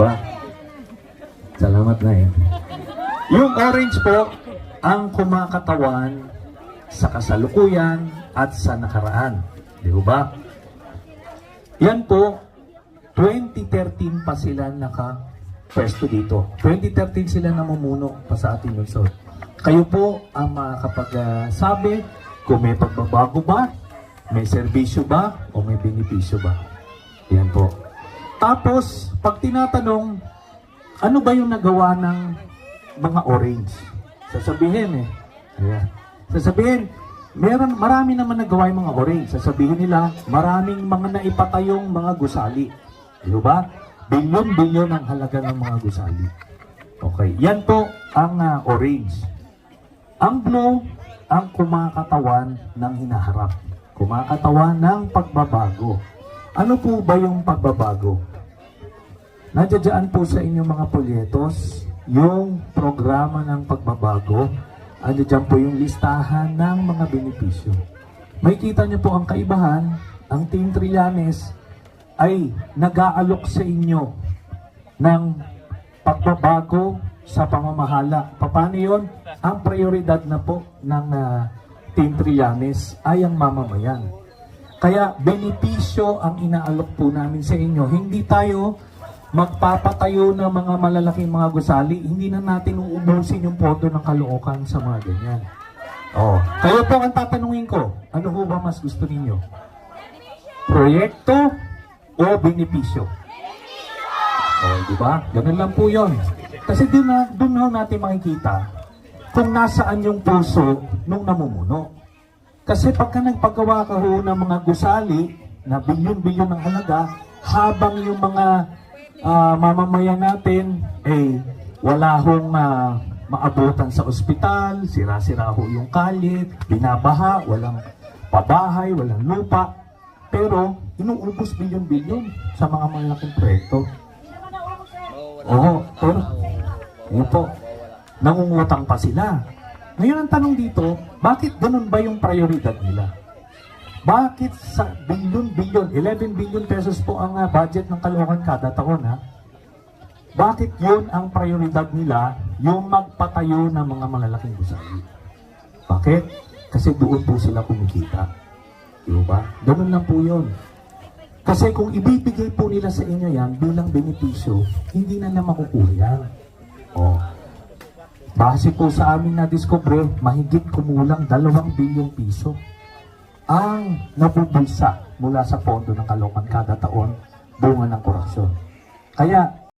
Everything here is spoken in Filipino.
ba? Salamat na eh. Yung orange po, ang kumakatawan sa kasalukuyan at sa nakaraan. Di ba? Yan po, 2013 pa sila naka-pwesto dito. 2013 sila namumuno pa sa ating lungsod. Kayo po ang makakapagsabi kung may pagbabago ba, may serbisyo ba, o may benepisyo ba. Yan po. Tapos, pag tinatanong, ano ba yung nagawa ng mga orange? Sasabihin ayan. Sasabihin, marami naman nagawa yung mga orange. Sasabihin nila, maraming mga naipatayong mga gusali. Di ba? Bilyon-bilyon ang halaga ng mga gusali. Okay, yan po ang orange. Ang blue, ang kumakatawan ng hinaharap. Kumakatawan ng pagbabago. Ano po ba yung pagbabago? Nandiyan po sa inyong mga polyetos, yung programa ng pagbabago. Andiyan po yung listahan ng mga benepisyo. May kita niyo po ang kaibahan, ang Team Trillanes ay nag-aalok sa inyo ng pagbabago sa pamamahala. Paano yun? Ang prioridad na po ng Team Trillanes ay ang mamamayan. Kaya benepisyo ang inaalok po namin sa inyo. Hindi tayo magpapatayo ng mga malalaking mga gusali, hindi na natin uubusin yung pondo ng Caloocan sa mga ganyan. Kayo po ang tatanungin ko, ano ho ba mas gusto ninyo? Proyekto o benepisyo? Di ba? Ganun lang po yun. Kasi doon ho natin makikita kung nasaan yung puso nung namumuno. Kasi pagka nagpagawa ka ho ng mga gusali na bilyon-bilyon ng halaga, habang yung mga mamamayan natin wala hong maabutan sa ospital, sira-sira ho yung kalye, binabaha, walang pabahay, walang lupa, pero inuubos bilyon-bilyon sa mga malaking proyekto. Pero yun po, nangungutang pa sila. Ngayon ang tanong dito, bakit ganun ba yung prioridad nila? Bakit sa bilyon-bilyon, 11 billion pesos po ang budget ng Caloocan kada taon Bakit yun ang prioridad nila, yung magpatayo ng mga malalaking gusali? Bakit? Kasi doon po sila kumikita. Diba? Ganun lang po yun. Kasi kung ibibigay po nila sa inyo yan bilang benepisyo, hindi na makukuha yan. Base po sa amin na discover, mahigit kumulang 2 bilyong piso ang napupulsa mula sa pondo ng Caloocan kada taon bunga ng korupsyon. Kaya